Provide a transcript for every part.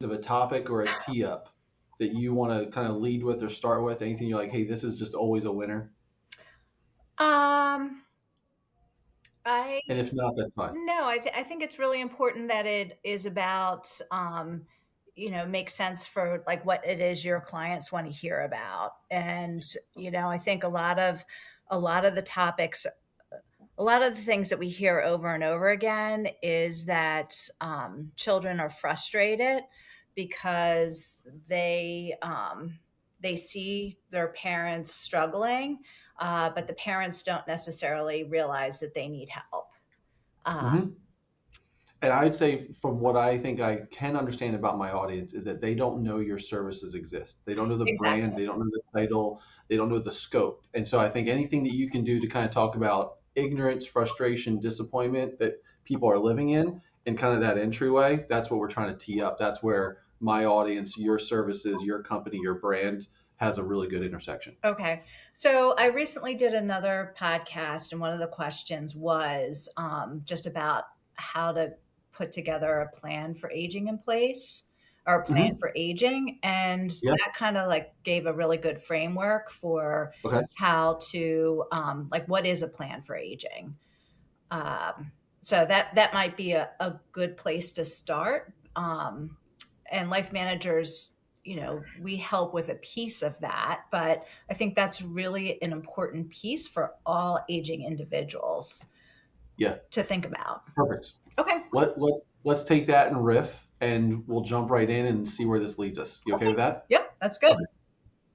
of a topic or a tee up that you want to kind of lead with or start with? Anything you're like, hey, this is just always a winner? Um, I And if not, that's fine. no, I think it's really important that it is about, make sense for like what it is your clients want to hear about. And, I think a lot of the topics, a lot of the things that we hear over and over again is that children are frustrated because they see their parents struggling, but the parents don't necessarily realize that they need help. Uh, Hmm. And I'd say, from what I think I can understand about my audience, is that they don't know your services exist. They don't know the brand, exactly. they don't know the title, they don't know the scope. And so I think anything that you can do to kind of talk about ignorance, frustration, disappointment that people are living in kind of that entryway, that's what we're trying to tee up. That's where my audience, your services, your company, your brand has a really good intersection. Okay. So I recently did another podcast, and one of the questions was just about how to put together a plan for aging in place or a plan Hmm. for aging. And Yeah. that kind of like gave a really good framework for Okay. how to, like, what is a plan for aging? Um, so that might be a good place to start. And life managers, we help with a piece of that, but I think that's really an important piece for all aging individuals Yeah. to think about. Perfect. Okay. Let's take that and riff, and we'll jump right in and see where this leads us. You okay Okay. with that? Yep. That's good. Okay,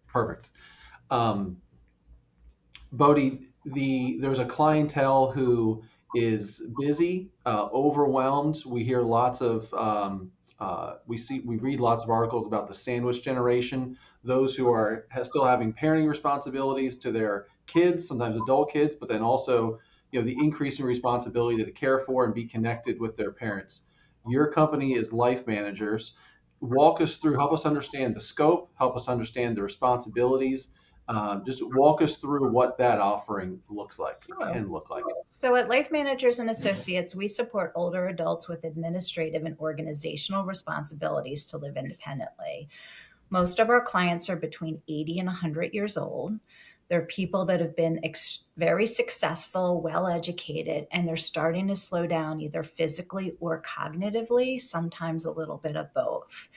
perfect. Um, Bodie, there's a clientele who is busy, overwhelmed. We hear lots of we read lots of articles about the sandwich generation, those who are still having parenting responsibilities to their kids, sometimes adult kids, but then also the increasing responsibility to care for and be connected with their parents. Your company is Life Managers. Walk us through, help us understand the scope, help us understand the responsibilities, just walk us through what that offering looks like. It Sure. can look like. So at Life Managers and Associates, we support older adults with administrative and organizational responsibilities to live independently. Most of our clients are between 80 and 100 years old. They're people that have been very successful, well educated, and they're starting to slow down either physically or cognitively, sometimes a little bit of both.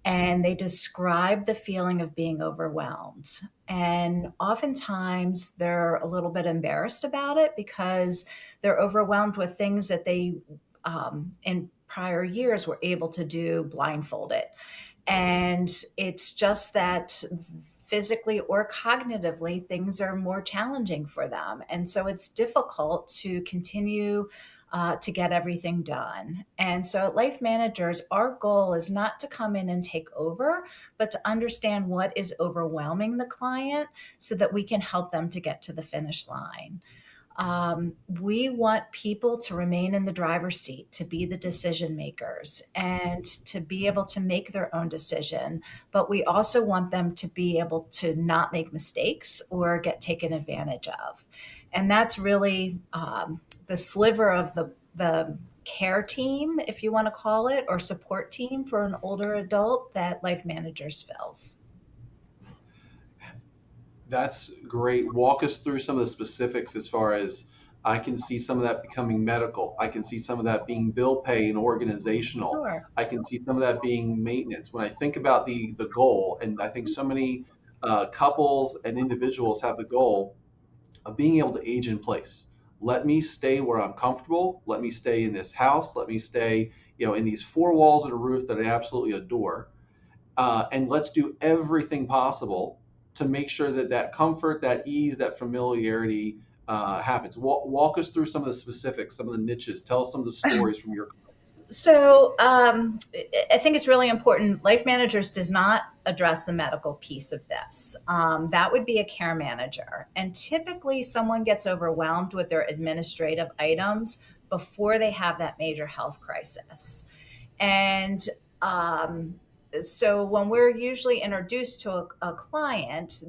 And they describe the feeling of being overwhelmed. And oftentimes they're a little bit embarrassed about it because they're overwhelmed with things that they, in prior years, were able to do blindfolded. And it's just that physically or cognitively, things are more challenging for them. And so it's difficult to continue to get everything done. And so at Life Managers, our goal is not to come in and take over, but to understand what is overwhelming the client so that we can help them to get to the finish line. We want people to remain in the driver's seat, to be the decision makers, and to be able to make their own decision. But we also want them to be able to not make mistakes or get taken advantage of. And that's really the sliver of the care team, if you want to call it, or support team for an older adult that Life Managers fills. That's great. Walk us through some of the specifics as far as I can see some of that becoming medical. I can see some of that being bill pay and organizational. Sure. I can see some of that being maintenance. When I think about the goal, and I think so many couples and individuals have the goal of being able to age in place. Let me stay where I'm comfortable. Let me stay in this house. Let me stay, in these four walls and a roof that I absolutely adore. And let's do everything possible to make sure that that comfort, that ease, that familiarity happens. Walk us through some of the specifics, some of the niches. Tell us some of the stories from your clients. So I think it's really important. Life Managers does not address the medical piece of this. That would be a care manager. And typically, someone gets overwhelmed with their administrative items before they have that major health crisis. And um, so when we're usually introduced to a client,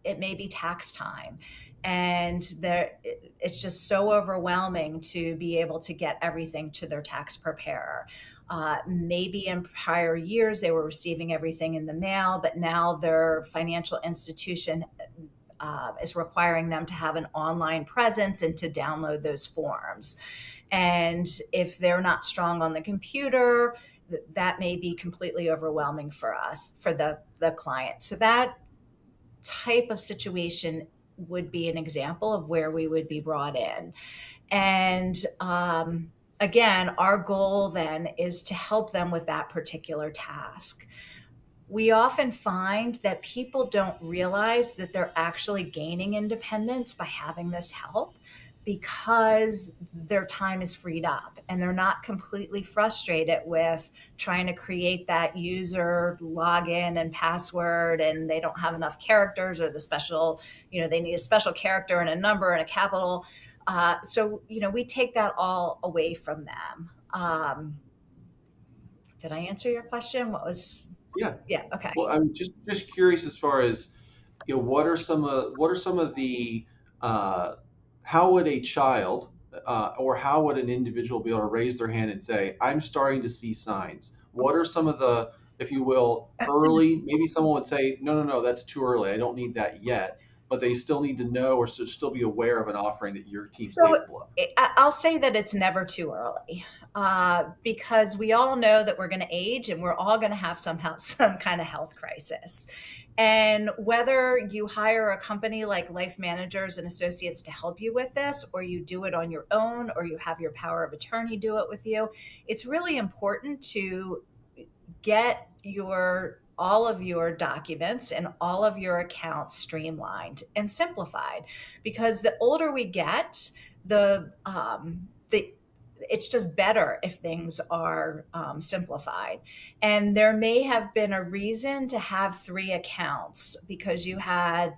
it may be tax time. And it's just so overwhelming to be able to get everything to their tax preparer. Maybe in prior years they were receiving everything in the mail, but now their financial institution is requiring them to have an online presence and to download those forms. And if they're not strong on the computer, that may be completely overwhelming for us, for the client. So that type of situation would be an example of where we would be brought in. And again, our goal then is to help them with that particular task. We often find that people don't realize that they're actually gaining independence by having this help, because their time is freed up and they're not completely frustrated with trying to create that user login and password, and they don't have enough characters, or the special, they need a special character and a number and a capital. So we take that all away from them. Did I answer your question? What was Yeah. Yeah, okay. Well, I'm just curious as far as, what are some of the uh, how would a child, or how would an individual be able to raise their hand and say, I'm starting to see signs? What are some of the, if you will, early, maybe someone would say, no, no, no, that's too early, I don't need that yet, but they still need to know, or still be aware of an offering that your team's So capable of. I'll say that it's never too early, because we all know that we're going to age and we're all going to have somehow some kind of health crisis. And whether you hire a company like Life Managers and Associates to help you with this, or you do it on your own, or you have your power of attorney do it with you, it's really important to get your all of your documents and all of your accounts streamlined and simplified, because the older we get, the it's just better if things are simplified. And there may have been a reason to have three accounts, because you had,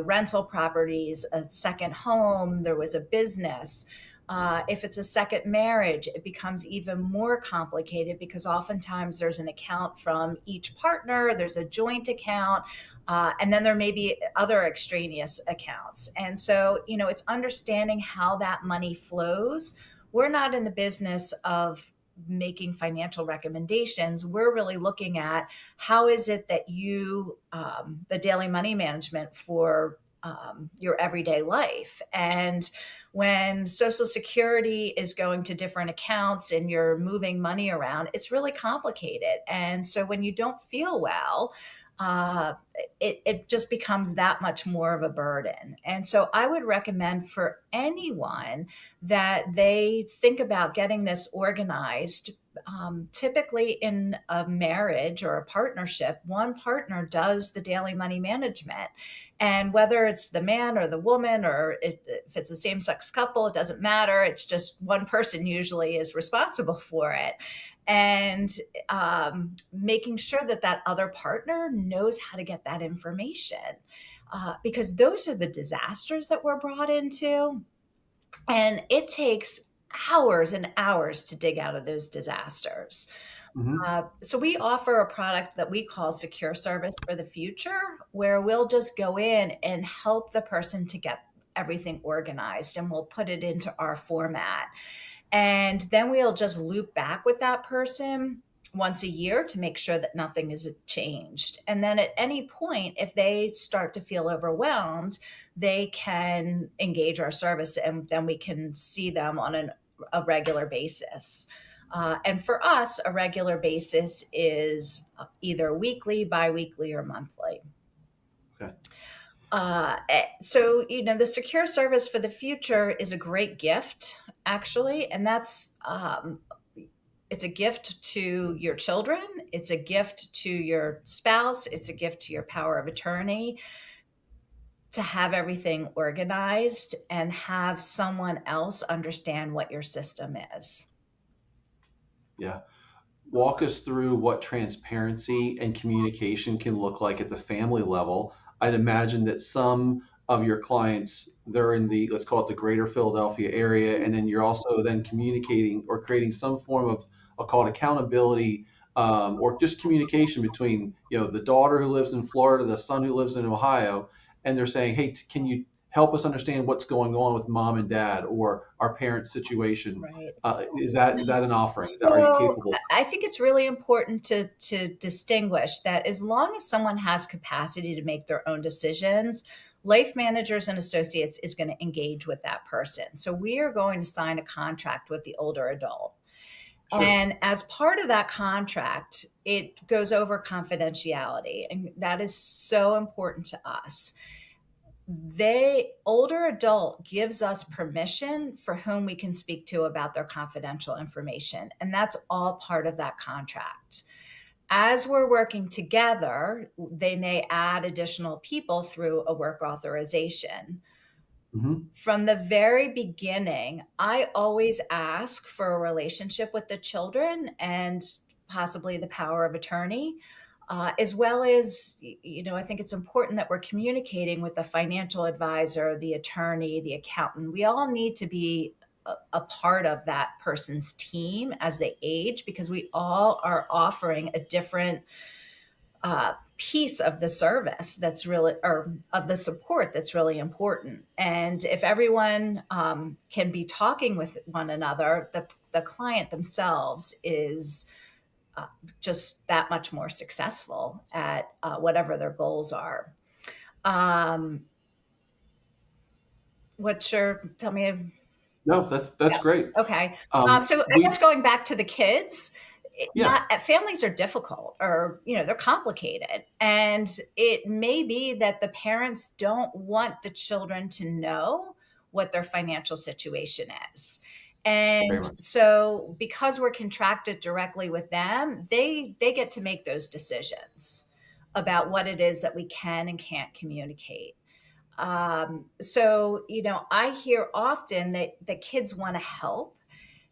rental properties, a second home, there was a business. If it's a second marriage, it becomes even more complicated, because oftentimes there's an account from each partner, there's a joint account, and then there may be other extraneous accounts. And so, it's understanding how that money flows. We're not in the business of making financial recommendations. We're really looking at how is it that the daily money management for your everyday life. And when Social Security is going to different accounts and you're moving money around, it's really complicated. And so when you don't feel well, uh, it just becomes that much more of a burden. And so I would recommend for anyone that they think about getting this organized. Typically, in a marriage or a partnership, one partner does the daily money management. And whether it's the man or the woman, or if it's a same sex couple, it doesn't matter. It's just one person usually is responsible for it. And making sure that that other partner knows how to get that information, because those are the disasters that we're brought into. And it takes hours and hours to dig out of those disasters. Hmm. So we offer a product that we call Secure Service for the Future, where we'll just go in and help the person to get everything organized, and we'll put it into our format. And then we'll just loop back with that person once a year to make sure that nothing is changed. And then at any point, if they start to feel overwhelmed, they can engage our service, and then we can see them on a regular basis. And for us, a regular basis is either weekly, biweekly, or monthly. Okay. So, the secure service for the future is a great gift, actually. And it's a gift to your children, it's a gift to your spouse, it's a gift to your power of attorney, to have everything organized and have someone else understand what your system is. Yeah. Walk us through what transparency and communication can look like at the family level. I'd imagine that some of your clients, they're in the, let's call it the greater Philadelphia area, and then you're also then communicating or creating some form of, I'll call it accountability, or just communication between, the daughter who lives in Florida, the son who lives in Ohio, and they're saying, hey, can you help us understand what's going on with mom and dad or our parents' situation. Right. Is that an offering? Are you So capable? I think it's really important to distinguish that as long as someone has capacity to make their own decisions, life managers and associates is going to engage with that person. So we are going to sign a contract with the older adult. Sure. And as part of that contract, it goes over confidentiality. And that is so important to us. They older adult gives us permission for whom we can speak to about their confidential information. And that's all part of that contract. As we're working together, they may add additional people through a work authorization. Hmm. From the very beginning, I always ask for a relationship with the children and possibly the power of attorney, as well as, I think it's important that we're communicating with the financial advisor, the attorney, the accountant. We all need to be a part of that person's team as they age because we all are offering a different piece of the service that's really, or of the support that's really important. And if everyone can be talking with one another, the client themselves is just that much more successful at whatever their goals are. Um, tell me. No, that's Yeah. great. Okay. So I guess We going back to the kids, Yeah, not families are difficult, or they're complicated, and it may be that the parents don't want the children to know what their financial situation is. very And much. so because we're contracted directly with them, they get to make those decisions about what it is that we can and can't communicate. So, I hear often that the kids want to help.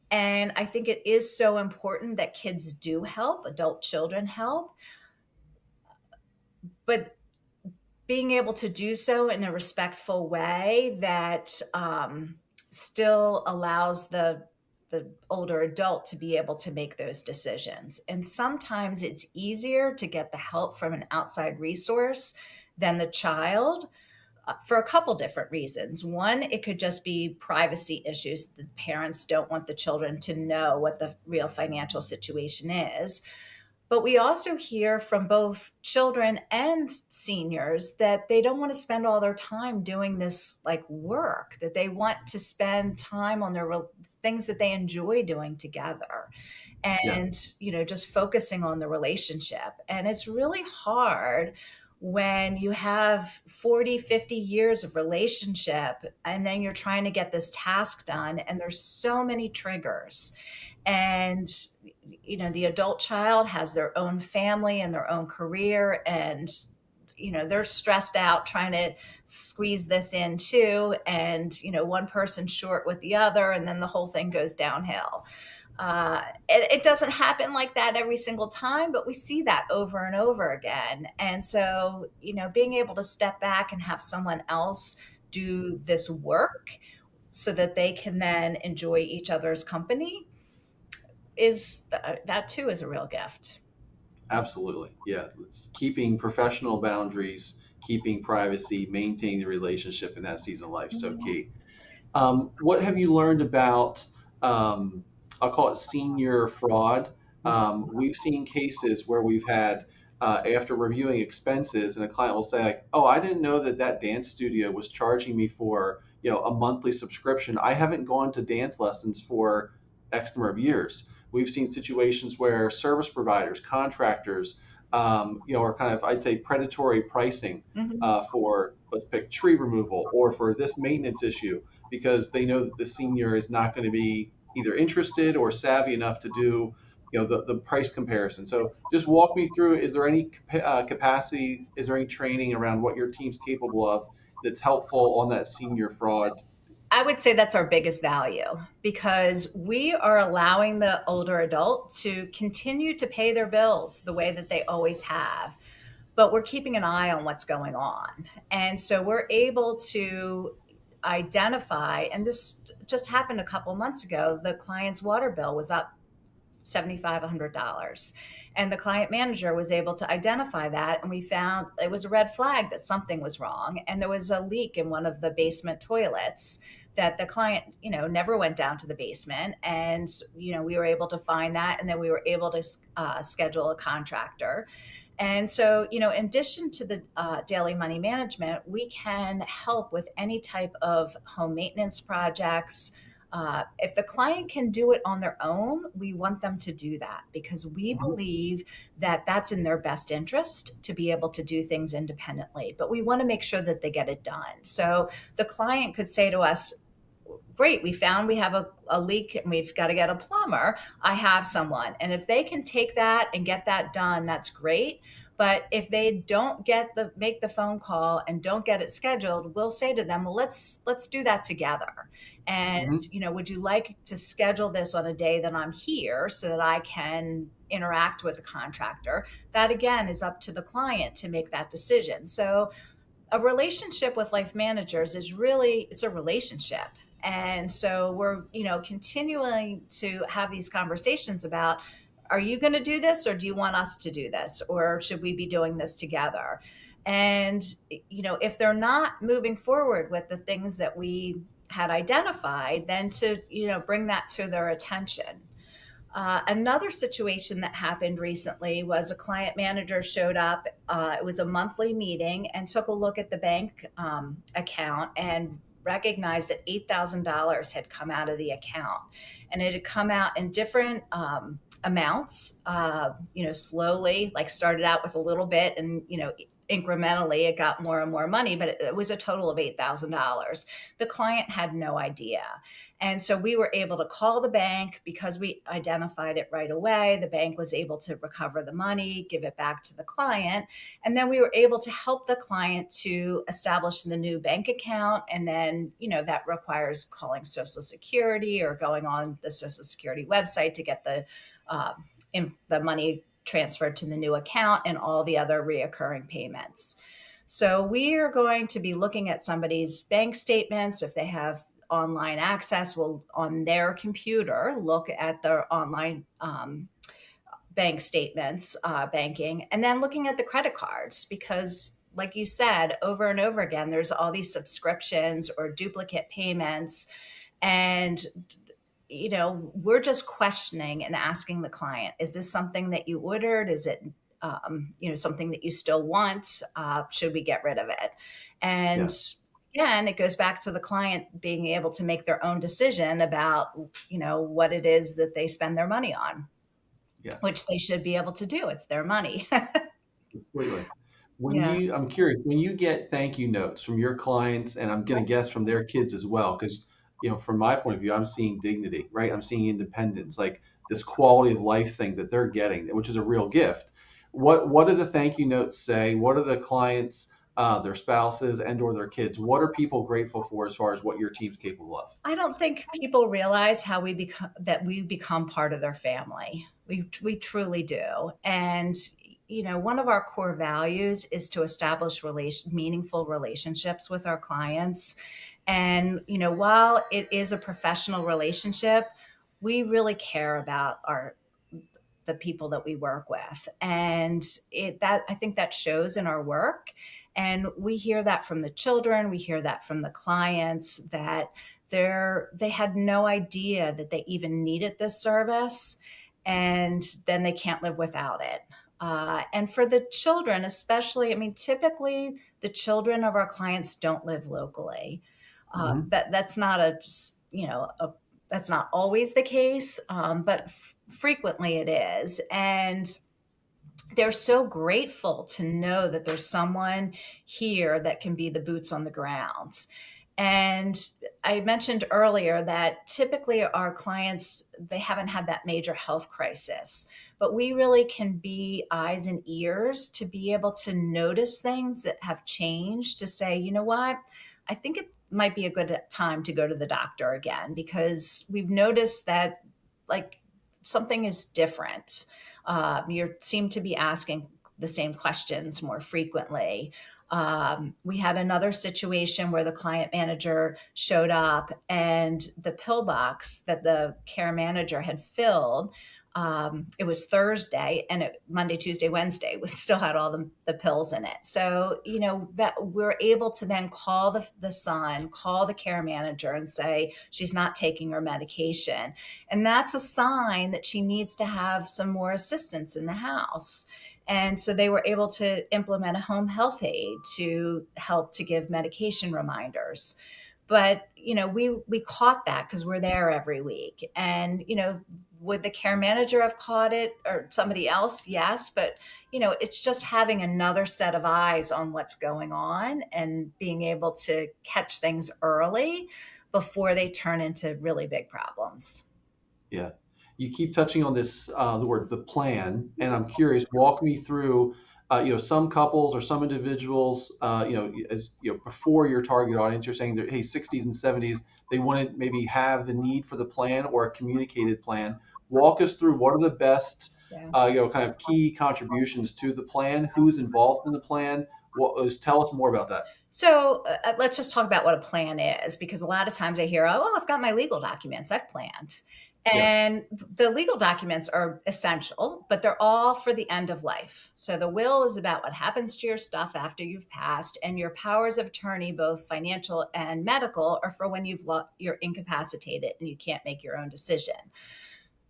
And I think it is so important that kids do help, adult children help, but being able to do so in a respectful way that still allows the older adult to be able to make those decisions. And sometimes it's easier to get the help from an outside resource than the child, for a couple different reasons. One, it could just be privacy issues. The parents don't want the children to know what the real financial situation is. But we also hear from both children and seniors that they don't want to spend all their time doing this like work, that they want to spend time on their things that they enjoy doing together, Yeah. and just focusing on the relationship. And it's really hard when you have 40, 50 years of relationship and then you're trying to get this task done and there's so many triggers. And the adult child has their own family and their own career, and they're stressed out trying to squeeze this in too, and one person's short with the other, and then the whole thing goes downhill. It doesn't happen like that every single time, but we see that over and over again. And so, being able to step back and have someone else do this work so that they can then enjoy each other's company is that too is a real gift. Absolutely. Yeah. It's keeping professional boundaries, keeping privacy, maintaining the relationship in that season of life. So Mhm. key. What have you learned about, um, I'll call it senior fraud? We've seen cases where we've had, after reviewing expenses, and a client will say, like, "Oh, I didn't know that that dance studio was charging me for, a monthly subscription. I haven't gone to dance lessons for X number of years." We've seen situations where service providers, contractors, are kind of, I'd say, predatory pricing Mhm. for, let's pick, tree removal or for this maintenance issue, because they know that the senior is not going to be either interested or savvy enough to do the price comparison. So just walk me through, is there any capacity, is there any training around what your team's capable of that's helpful on that senior fraud? I would say that's our biggest value because we are allowing the older adult to continue to pay their bills the way that they always have, but we're keeping an eye on what's going on. And so we're able to identify, and this just happened a couple months ago, the client's water bill was up $7,500. And the client manager was able to identify that. And we found it was a red flag that something was wrong. And there was a leak in one of the basement toilets that the client, never went down to the basement. And, we were able to find that. And then we were able to schedule a contractor. And so, in addition to the daily money management, we can help with any type of home maintenance projects. If the client can do it on their own, we want them to do that because we Mhm. believe that that's in their best interest to be able to do things independently. But we want to make sure that they get it done. So the client could say to us, great, we found we have a leak and we've got to get a plumber. I have someone. And if they can take that and get that done, that's great. But if they don't make the phone call and don't get it scheduled, we'll say to them, well, let's do that together. And, Mhm. would you like to schedule this on a day that I'm here so that I can interact with the contractor? That again is up to the client to make that decision. So a relationship with life managers is really, it's a relationship. And so we're, continuing to have these conversations about, are you going to do this or do you want us to do this or should we be doing this together? And if they're not moving forward with the things that we had identified, then to bring that to their attention. Another situation that happened recently was a client manager showed up. It was a monthly meeting and took a look at the bank account and recognized that $8,000 had come out of the account. And it had come out in different amounts, slowly, like started out with a little bit and, incrementally it got more and more money, but it was a total of $8,000. The client had no idea. And so we were able to call the bank because we identified it right away. The bank was able to recover the money, give it back to the client. And then we were able to help the client to establish the new bank account. And then, that requires calling Social Security or going on the Social Security website to get the money transferred to the new account and all the other reoccurring payments. So we are going to be looking at somebody's bank statements. If they have online access, we'll on their computer look at their online bank statements, banking, and then looking at the credit cards because like you said, over and over again, there's all these subscriptions or duplicate payments. And we're just questioning and asking the client, is this something that you ordered? Is it, something that you still want? Should we get rid of it? And Yes. again, it goes back to the client being able to make their own decision about, what it is that they spend their money on, Yeah. which they should be able to do. It's their money. Completely. Yeah. I'm curious, when you get thank you notes from your clients, and I'm going to guess from their kids as well, because, from my point of view, I'm seeing dignity, right? I'm seeing independence, like this quality of life thing that they're getting, which is a real gift. What do the thank you notes say? What are the clients, their spouses, and/or their kids? What are people grateful for as far as what your team's capable of? I don't think people realize how we become part of their family. We truly do. And one of our core values is to establish meaningful relationships with our clients. And while it is a professional relationship, we really care about the people that we work with. And I think that shows in our work. And we hear that from the children, we hear that from the clients that they had no idea that they even needed this service, and then they can't live without it. And for the children, especially, I mean, typically the children of our clients don't live locally. Hmm. That's not that's not always the case, but frequently it is. And they're so grateful to know that there's someone here that can be the boots on the ground. And I mentioned earlier that typically our clients, they haven't had that major health crisis, but we really can be eyes and ears to be able to notice things that have changed, to say, you know what, I think it might be a good time to go to the doctor again because we've noticed that like something is different. You seem to be asking the same questions more frequently. We had another situation where the client manager showed up and the pill box that the care manager had filled It was Thursday, and Monday, Tuesday, Wednesday, we still had all the pills in it. So, that we're able to then call the son, call the care manager and say she's not taking her medication. And that's a sign that she needs to have some more assistance in the house. And so they were able to implement a home health aide to help to give medication reminders. But we caught that because we're there every week. And would the care manager have caught it or somebody else? Yes. But it's just having another set of eyes on what's going on and being able to catch things early before they turn into really big problems. Yeah. You keep touching on this, the word, the plan, and I'm curious, walk me through, some couples or some individuals, as before your target audience, you're saying that, hey, 60s and 70s, they wouldn't maybe have the need for the plan or a communicated plan. Walk us through what are the best, Yeah. kind of key contributions to the plan, who's involved in the plan. Tell us more about that. So let's just talk about what a plan is, because a lot of times I hear, oh, well, I've got my legal documents, I've planned. Yeah. And the legal documents are essential, but they're all for the end of life. So the will is about what happens to your stuff after you've passed, and your powers of attorney, both financial and medical, are for when you're incapacitated and you can't make your own decision.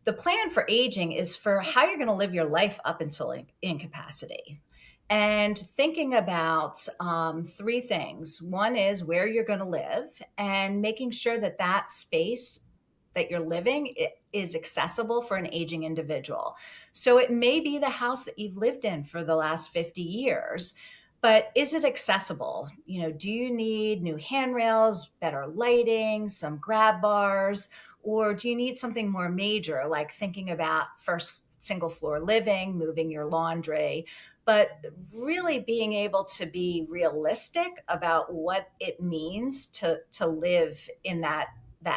The plan for aging is for how you're going to live your life up until incapacity. And thinking about three things. One is where you're going to live and making sure that that space that you're living is accessible for an aging individual. So it may be the house that you've lived in for the last 50 years, but is it accessible? Do you need new handrails, better lighting, some grab bars, or do you need something more major, like thinking about first single floor living, moving your laundry, but really being able to be realistic about what it means to live in that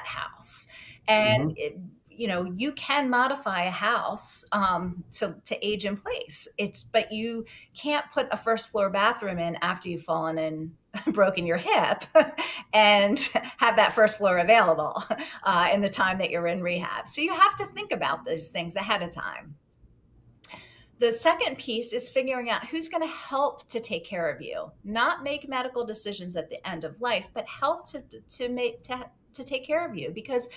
house. And Hmm. you can modify a house to age in place. But you can't put a first floor bathroom in after you've fallen and broken your hip and have that first floor available in the time that you're in rehab. So you have to think about those things ahead of time. The second piece is figuring out who's going to help to take care of you, not make medical decisions at the end of life, but help to take care of you, because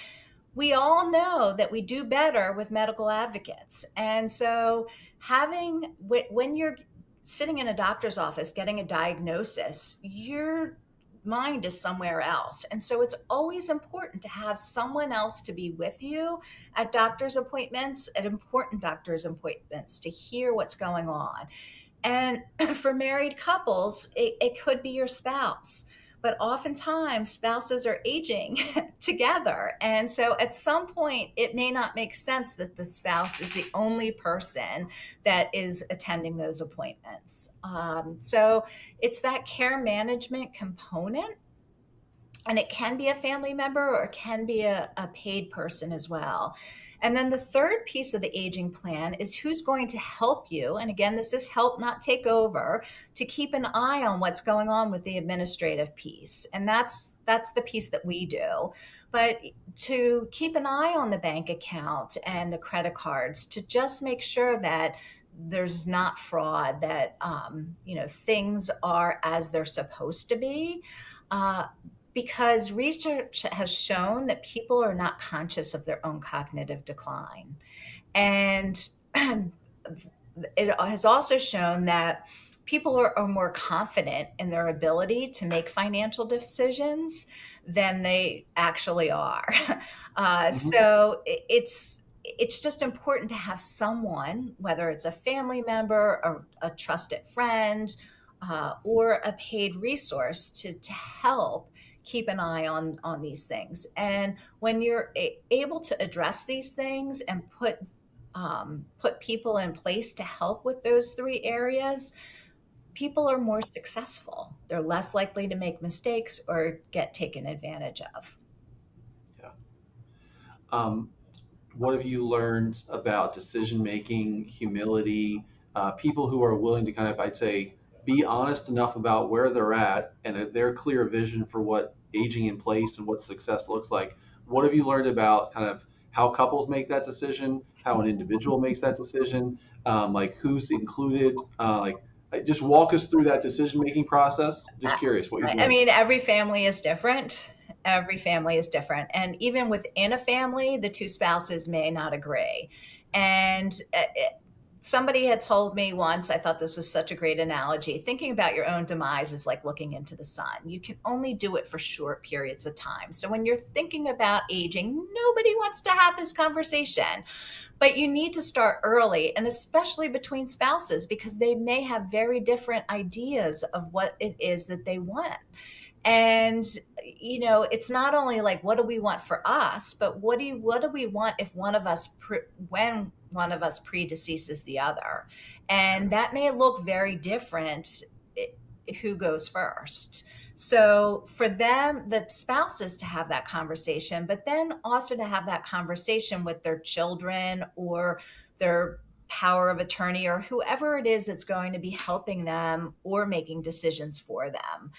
we all know that we do better with medical advocates. And so when you're sitting in a doctor's office getting a diagnosis, your mind is somewhere else. And so it's always important to have someone else to be with you at doctor's appointments, at important doctor's appointments, to hear what's going on. And for married couples, it could be your spouse. But oftentimes, spouses are aging together. And so at some point, it may not make sense that the spouse is the only person that is attending those appointments. So it's that care management component. And it can be a family member or it can be a paid person as well. And then the third piece of the aging plan is who's going to help you. And again, this is help, not take over, to keep an eye on what's going on with the administrative piece. And that's the piece that we do. But to keep an eye on the bank account and the credit cards, to just make sure that there's not fraud, that things are as they're supposed to be. Because research has shown that people are not conscious of their own cognitive decline. And it has also shown that people are more confident in their ability to make financial decisions than they actually are. Hmm. So it's just important to have someone, whether it's a family member or a trusted friend, or a paid resource to help keep an eye on these things. And when you're able to address these things and put people in place to help with those three areas, people are more successful. They're less likely to make mistakes or get taken advantage of. Yeah. Um, what have you learned about decision making, humility, people who are willing to kind of, I'd say, be honest enough about where they're at and their clear vision for what aging in place and what success looks like? What have you learned about kind of how couples make that decision, how an individual makes that decision, like who's included, just walk us through that decision making process. Just curious what you're I doing. mean, every family is different. Every family is different. And even within a family, the two spouses may not agree. And somebody had told me once, I thought this was such a great analogy. Thinking about your own demise is like looking into the sun. You can only do it for short periods of time. So when you're thinking about aging, nobody wants to have this conversation. But you need to start early, and especially between spouses, because they may have very different ideas of what it is that they want. And it's not only like what do we want for us, but what do we want if one of us when one of us predeceases the other, and that may look very different who goes first. So for them, the spouses, to have that conversation, but then also to have that conversation with their children or their power of attorney or whoever it is that's going to be helping them or making decisions for them.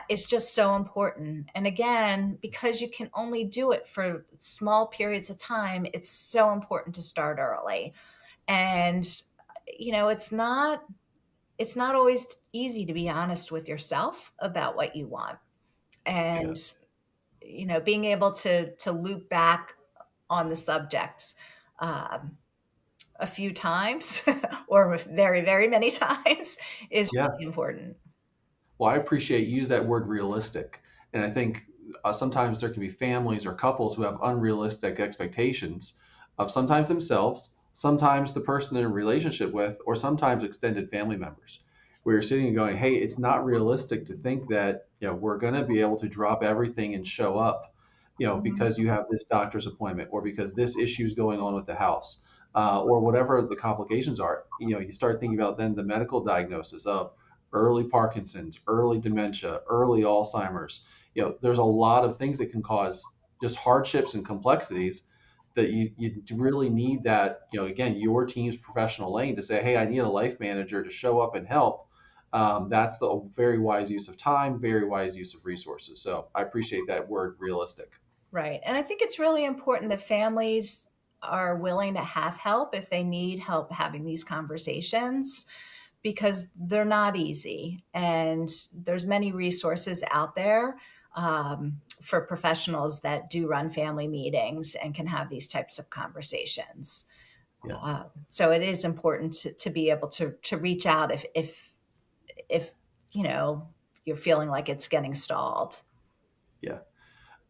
It's just so important. And again, because you can only do it for small periods of time, it's so important to start early. And it's not always easy to be honest with yourself about what you want. Yeah. And being able to loop back on the subject um, a few times or very, very many times is Yeah. really important. Well, I appreciate you use that word realistic, and I think sometimes there can be families or couples who have unrealistic expectations of sometimes themselves, sometimes the person they're in a relationship with, or sometimes extended family members. Where you're sitting and going, "Hey, it's not realistic to think that we're going to be able to drop everything and show up, Mhm. because you have this doctor's appointment or because this issue is going on with the house." Or whatever the complications are, you start thinking about then the medical diagnosis of early Parkinson's, early dementia, early Alzheimer's. There's a lot of things that can cause just hardships and complexities that you really need that, again, your team's professional lane to say, hey, I need a life manager to show up and help. That's the very wise use of time, very wise use of resources. So I appreciate that word realistic. Right. And I think it's really important that families are willing to have help if they need help having these conversations, because they're not easy. And there's many resources out there for professionals that do run family meetings and can have these types of conversations. Yeah. So it is important to be able to reach out if you know you're feeling like it's getting stalled. Yeah.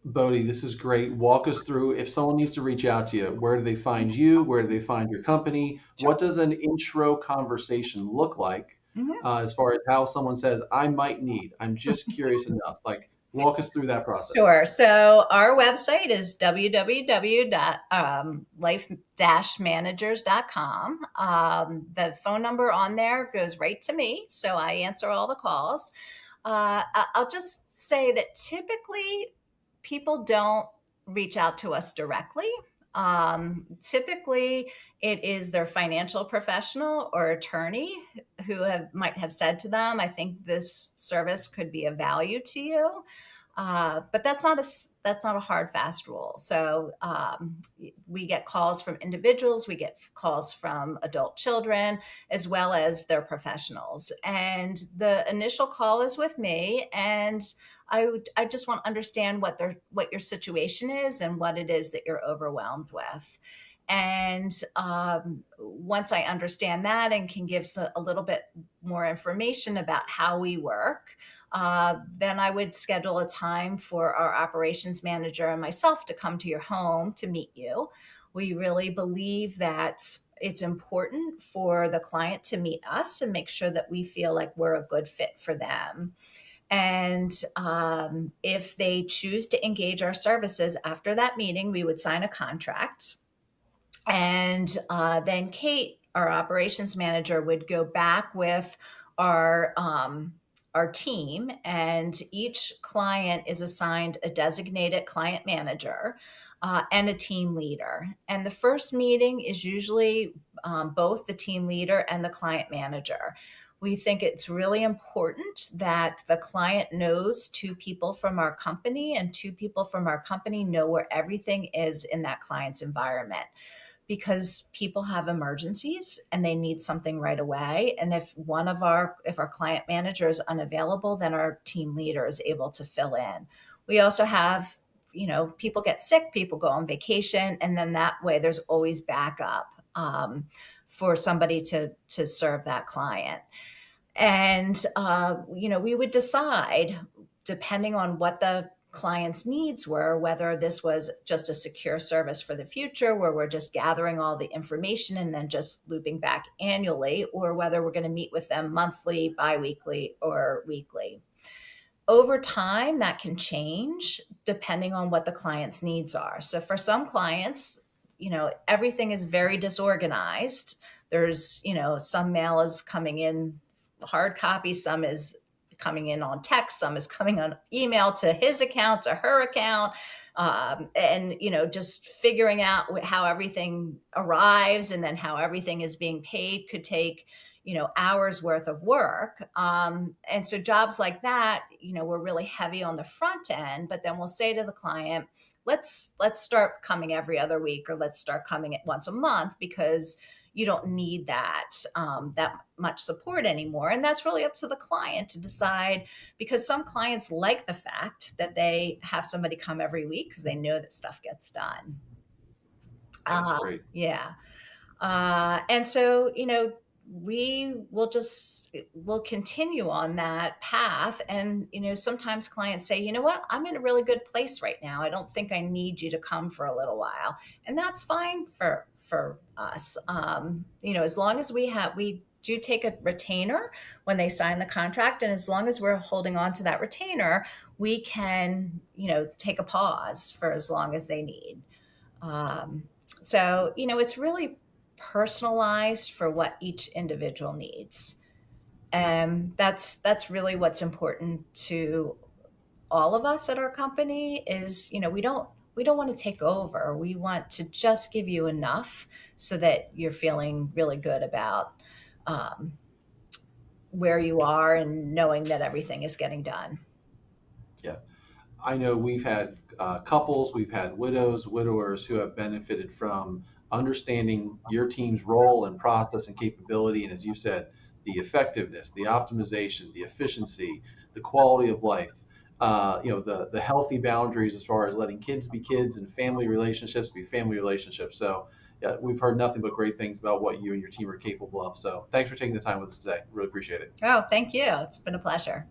Bodie, this is great. Walk us through if someone needs to reach out to you, where do they find you? Where do they find your company? Sure. What does an intro conversation look like, Mhm. as far as how someone says, I might need, I'm just curious enough? Like, walk us through that process. Sure. So our website is www.life-managers.com. The phone number on there goes right to me, so I answer all the calls. I'll just say that typically people don't reach out to us directly. Typically, it is their financial professional or attorney who might have said to them, "I think this service could be of value to you." But that's not a hard fast rule. So we get calls from individuals, we get calls from adult children, as well as their professionals. And the initial call is with me, and I just want to understand what your situation is and what it is that you're overwhelmed with. And once I understand that and can give a little bit more information about how we work, then I would schedule a time for our operations manager and myself to come to your home to meet you. We really believe that it's important for the client to meet us and make sure that we feel like we're a good fit for them. And if they choose to engage our services after that meeting, we would sign a contract. And then Kate, our operations manager, would go back with our our team, and each client is assigned a designated client manager and a team leader. And the first meeting is usually both the team leader and the client manager. We think it's really important that the client knows two people from our company, and two people from our company know where everything is in that client's environment, because people have emergencies and they need something right away. And if our client manager is unavailable, then our team leader is able to fill in. We also have, people get sick, people go on vacation, and then that way there's always backup for somebody to serve that client. And we would decide, depending on what the client's needs were, whether this was just a secure service for the future where we're just gathering all the information and then just looping back annually, or whether we're going to meet with them monthly, biweekly, or weekly. Over time, that can change depending on what the client's needs are. So for some clients, everything is very disorganized. There's, some mail is coming in hard copy, some is coming in on text, some is coming on email to his account, to her account. And, just figuring out how everything arrives and then how everything is being paid could take, hours worth of work. And so jobs like that, we're really heavy on the front end, but then we'll say to the client, let's start coming every other week, or let's start coming at once a month, because you don't need that much support anymore. And that's really up to the client to decide, because some clients like the fact that they have somebody come every week because they know that stuff gets done. That's great. Yeah. And so, we'll continue on that path. And, sometimes clients say, you know what, I'm in a really good place right now. I don't think I need you to come for a little while. And that's fine for us. As long as we do take a retainer when they sign the contract. And as long as we're holding on to that retainer, we can, take a pause for as long as they need. So, it's really personalized for what each individual needs. And that's really what's important to all of us at our company is, we don't want to take over. We want to just give you enough so that you're feeling really good about where you are and knowing that everything is getting done. Yeah. I know we've had couples, we've had widows, widowers who have benefited from understanding your team's role and process and capability. And as you said, the effectiveness, the optimization, the efficiency, the quality of life, the healthy boundaries as far as letting kids be kids and family relationships be family relationships. So yeah, we've heard nothing but great things about what you and your team are capable of. So thanks for taking the time with us today. Really appreciate it. Oh, thank you. It's been a pleasure.